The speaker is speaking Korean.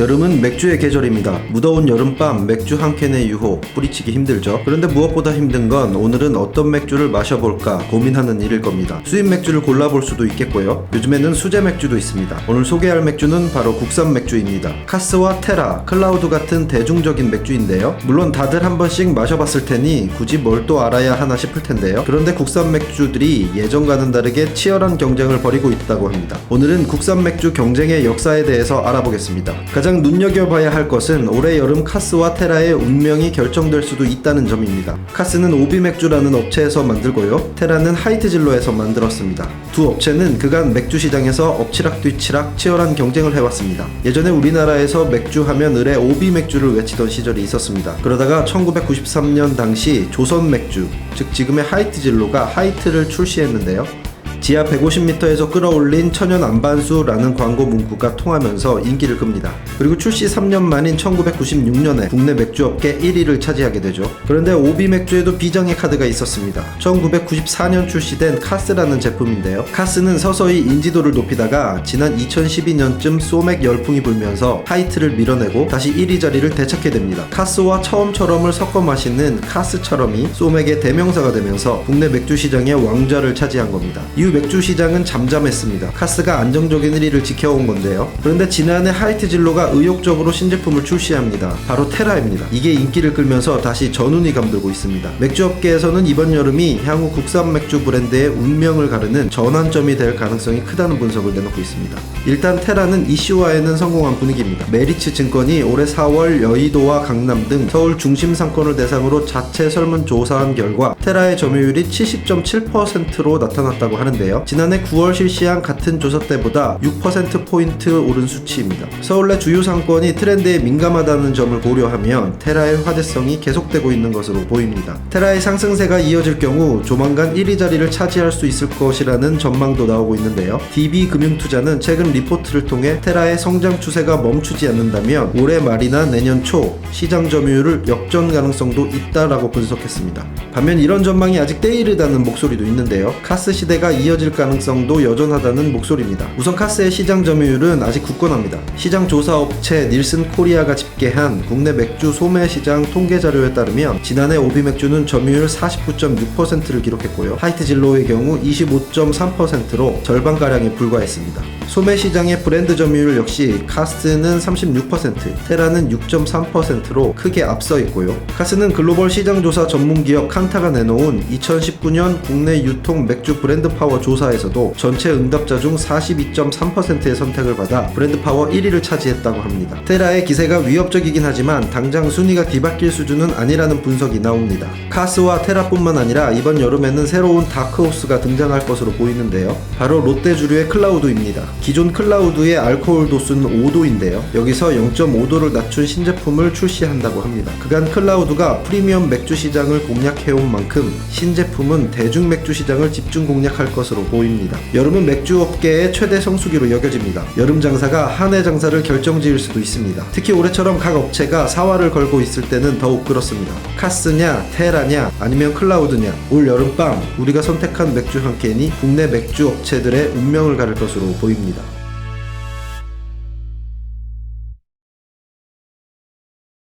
여름은 맥주의 계절입니다. 무더운 여름밤 맥주 한 캔의 유혹 뿌리치기 힘들죠. 그런데 무엇보다 힘든 건 오늘은 어떤 맥주를 마셔볼까 고민하는 일일 겁니다. 수입 맥주를 골라볼 수도 있겠고요. 요즘에는 수제 맥주도 있습니다. 오늘 소개할 맥주는 바로 국산 맥주입니다. 카스와 테라, 클라우드 같은 대중적인 맥주인데요. 물론 다들 한 번씩 마셔봤을 테니 굳이 뭘 또 알아야 하나 싶을 텐데요. 그런데 국산 맥주들이 예전과는 다르게 치열한 경쟁을 벌이고 있다고 합니다. 오늘은 국산 맥주 경쟁의 역사에 대해서 알아보겠습니다. 가장 눈여겨봐야 할 것은 올해 여름 카스와 테라의 운명이 결정될 수도 있다는 점입니다. 카스는 오비맥주라는 업체에서 만들고요. 테라는 하이트진로에서 만들었습니다. 두 업체는 그간 맥주 시장에서 엎치락뒤치락 치열한 경쟁을 해왔습니다. 예전에 우리나라에서 맥주 하면 을에 오비맥주를 외치던 시절이 있었습니다. 그러다가 1993년 당시 조선맥주, 즉 지금의 하이트진로가 하이트를 출시했는데요. 지하 150m에서 끌어올린 천연 안반수라는 광고 문구가 통하면서 인기를 끕니다. 그리고 출시 3년 만인 1996년에 국내 맥주업계 1위를 차지하게 되죠. 그런데 오비 맥주에도 비장의 카드가 있었습니다. 1994년 출시된 카스라는 제품인데요. 카스는 서서히 인지도를 높이다가 지난 2012년쯤 소맥 열풍이 불면서 하이트를 밀어내고 다시 1위 자리를 되찾게 됩니다. 카스와 처음처럼을 섞어 마시는 카스처럼이 소맥의 대명사가 되면서 국내 맥주 시장의 왕좌를 차지한 겁니다. 이후 맥주 시장은 잠잠했습니다. 카스가 안정적인 1위를 지켜온 건데요. 그런데 지난해 하이트진로가 의욕적으로 신제품을 출시합니다. 바로 테라입니다. 이게 인기를 끌면서 다시 전운이 감돌고 있습니다. 맥주업계에서는 이번 여름이 향후 국산 맥주 브랜드의 운명을 가르는 전환점이 될 가능성이 크다는 분석을 내놓고 있습니다. 일단 테라는 이슈화에는 성공한 분위기입니다. 메리츠 증권이 올해 4월 여의도와 강남 등 서울 중심 상권을 대상으로 자체 설문조사한 결과 테라의 점유율이 70.7%로 나타났다고 하는데 지난해 9월 실시한 같은 조사 때보다 6%포인트 오른 수치입니다. 서울 내 주요 상권이 트렌드에 민감하다는 점을 고려하면 테라의 화제성이 계속되고 있는 것으로 보입니다. 테라의 상승세가 이어질 경우 조만간 1위 자리를 차지할 수 있을 것이라는 전망도 나오고 있는데요. DB금융투자는 최근 리포트를 통해 테라의 성장 추세가 멈추지 않는다면 올해 말이나 내년 초 시장 점유율을 역전 가능성도 있다라고 분석했습니다. 반면 이런 전망이 아직 때이르다는 목소리도 있는데요. 카스 시대가 이어질 가능성도 여전하다는 목소리입니다. 우선 카스의 시장 점유율은 아직 굳건합니다. 시장 조사 업체 닐슨 코리아가 집계한 국내 맥주 소매 시장 통계 자료에 따르면 지난해 오비 맥주는 점유율 49.6%를 기록했고요. 하이트진로의 경우 25.3%로 절반가량에 불과했습니다. 소매 시장의 브랜드 점유율 역시 카스는 36%, 테라는 6.3%로 크게 앞서 있고요. 카스는 글로벌 시장조사 전문기업 칸타가 내놓은 2019년 국내 유통 맥주 브랜드 파워 조사에서도 전체 응답자 중 42.3%의 선택을 받아 브랜드 파워 1위를 차지했다고 합니다. 테라의 기세가 위협적이긴 하지만 당장 순위가 뒤바뀔 수준은 아니라는 분석이 나옵니다. 카스와 테라뿐만 아니라 이번 여름에는 새로운 다크호스가 등장할 것으로 보이는데요. 바로 롯데주류의 클라우드입니다. 기존 클라우드의 알코올 도수는 5도인데요. 여기서 0.5도를 낮춘 신제품을 출시한다고 합니다. 그간 클라우드가 프리미엄 맥주 시장을 공략해온 만큼 신제품은 대중 맥주 시장을 집중 공략할 것으로 보입니다. 여름은 맥주업계의 최대 성수기로 여겨집니다. 여름 장사가 한 해 장사를 결정지을 수도 있습니다. 특히 올해처럼 각 업체가 사활을 걸고 있을 때는 더욱 그렇습니다. 카스냐, 테라냐, 아니면 클라우드냐, 올 여름밤 우리가 선택한 맥주 한 캔이 국내 맥주 업체들의 운명을 가를 것으로 보입니다.